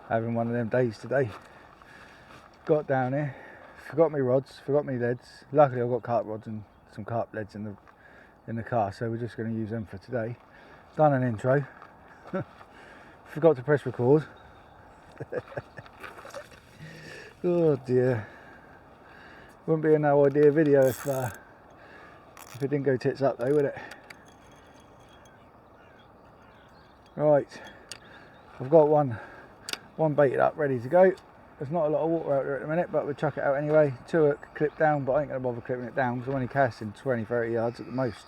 Having one of them days today. Got down here, forgot my rods, forgot my leads. Luckily I've got carp rods and some carp leads in the car, so we're just going to use them for today. Done an intro. Forgot to press record. Oh dear. Wouldn't be a no idea video if it didn't go tits up though, would it? Right, I've got one baited up, ready to go. There's not a lot of water out there at the minute, but we'll chuck it out anyway. 2 hook, clip down, but I ain't going to bother clipping it down because I'm only casting 20-30 yards at the most.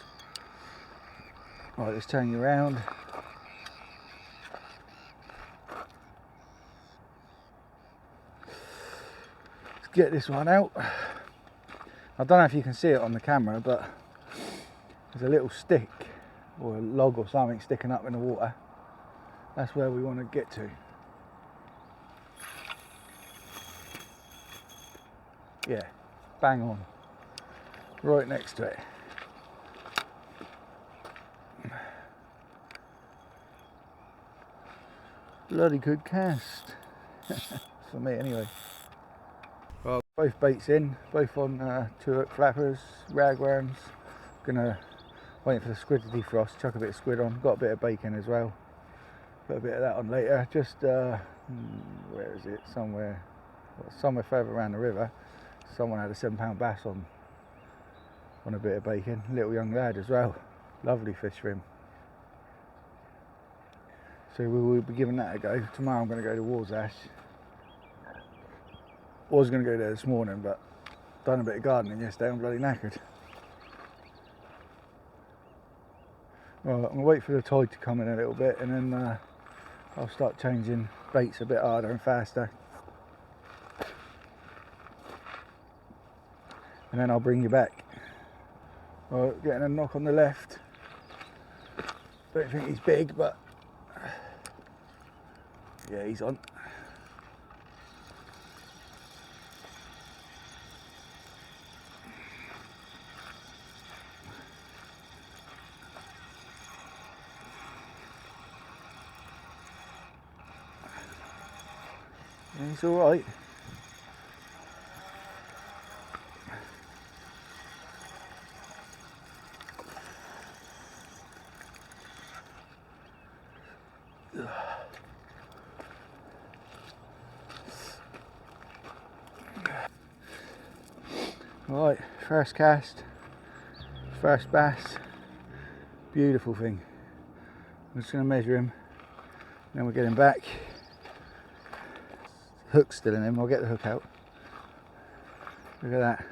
Right, let's turn you around. Let's get this one out. I don't know if you can see it on the camera, but there's a little stick or a log or something sticking up in the water. That's where we want to get to. Yeah, bang on, right next to it. Bloody good cast, for me anyway. Well, both baits in, both on 2 hook flappers, ragworms. Gonna wait for the squid to defrost, chuck a bit of squid on, got a bit of bacon as well. Put a bit of that on later, just, where is it, somewhere further around the river. Someone had a £7 bass on a bit of bacon. Little young lad as well. Lovely fish for him. So we will be giving that a go. Tomorrow I'm going to go to Warsash. Was going to go there this morning, but done a bit of gardening yesterday. I'm bloody knackered. Right, I'm going to wait for the tide to come in a little bit, and then I'll start changing baits a bit harder and faster. And then I'll bring you back. Right, getting a knock on the left. Don't think he's big, but yeah, he's on. He's all right. Right, first cast, first bass, beautiful thing. I'm just going to measure him, then we'll get him back. Hook's still in him, I'll get the hook out. Look at that,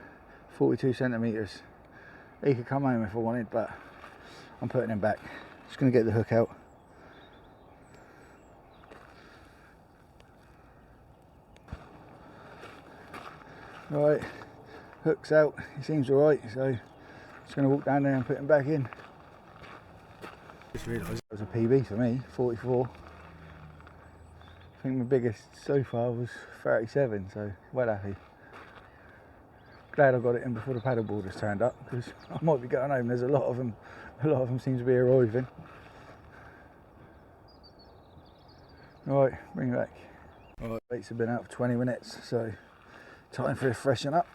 42 centimetres. He could come home if I wanted, but I'm putting him back. Just going to get the hook out. Right. Hook's out, he seems alright, so just going to walk down there and put him back in. Just realised it was a PB for me, 44. I think my biggest so far was 37, so well happy. Glad I got it in before the paddle boarders turned up, because I might be going home. There's a lot of them seem to be arriving. Right, bring it back. Alright, baits have been out for 20 minutes, so time for a freshen up.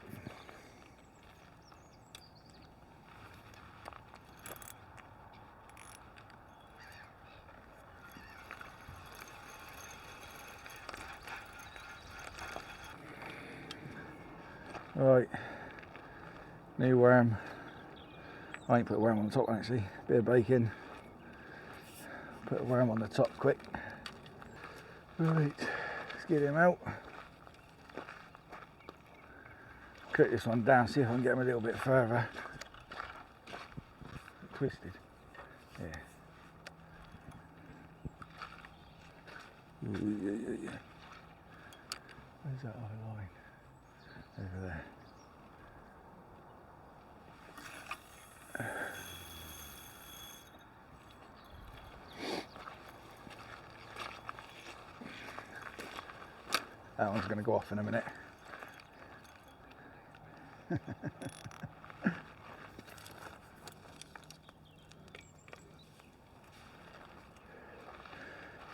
Right, new worm. I ain't put a worm on the top one actually. Bit of bacon. Put a worm on the top quick. Right, let's get him out. Clip this one down, see if I can get him a little bit further. Twisted. Yeah. Yeah. Where's that other line? Over there. That one's going to go off in a minute.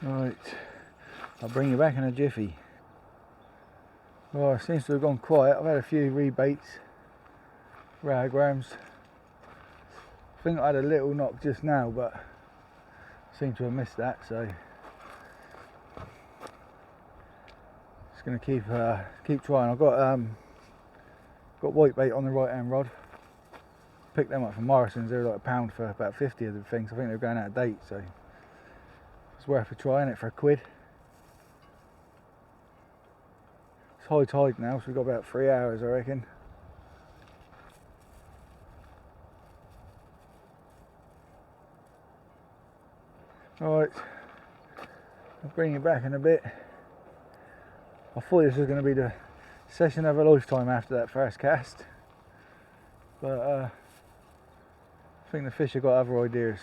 Right, I'll bring you back in a jiffy. Well, it seems to have gone quiet. I've had a few rebaits, ragworms. I think I had a little knock just now, but I seem to have missed that, so just going to keep trying. I've got white bait on the right hand rod. Picked them up from Morrison's. They were like £1 for about 50 of the things. I think they're going out of date, so it's worth a try, isn't it, for a quid. It's high tide now, so we've got about 3 hours, I reckon. Alright, I'll bring you back in a bit. I thought this was going to be the session of a lifetime after that first cast, but I think the fish have got other ideas.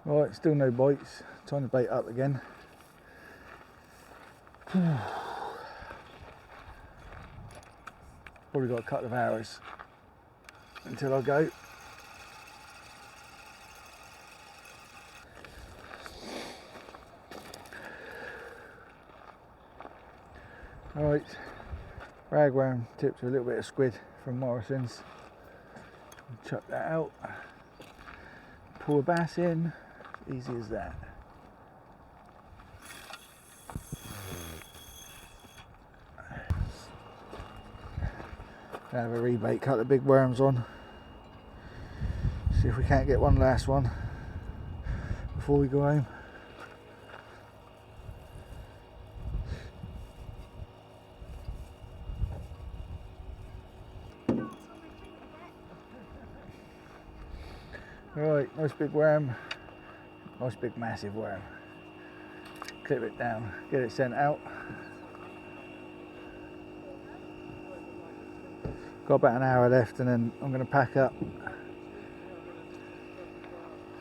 Right, still no bites. Time to bait up again. Probably got a couple of hours until I go. Alright, ragworm tipped with a little bit of squid from Morrison's. Chuck that out. Pull a bass in. Easy as that. Have a rebait, cut the big worms on. See if we can't get one last one before we go home. Right, nice big worm, nice big massive worm. Clip it down, get it sent out. Got about an hour left and then I'm going to pack up.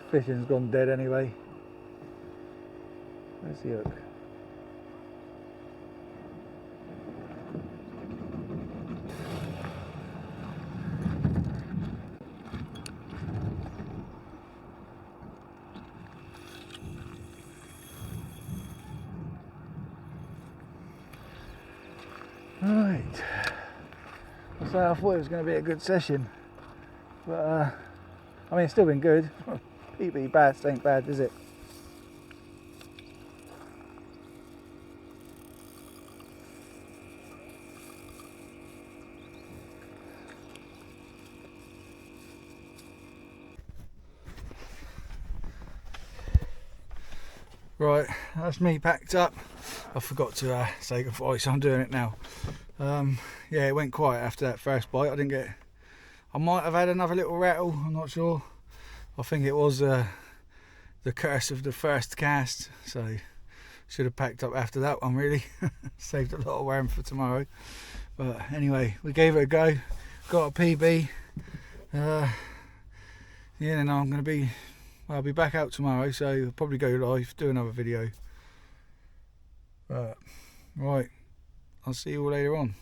Fishing's gone dead anyway. Where's the hook? Right, so I thought it was going to be a good session, but I mean it's still been good. PB bass ain't bad, is it? Right, that's me packed up. I forgot to say goodbye, so I'm doing it now. Yeah, it went quiet after that first bite. I might have had another little rattle, I'm not sure. I think it was the curse of the first cast, so should have packed up after that one really. Saved a lot of worm for tomorrow. But anyway, we gave it a go, got a PB. Yeah, and I'll be back out tomorrow, so I'll probably go live, do another video. Right, I'll see you all later on.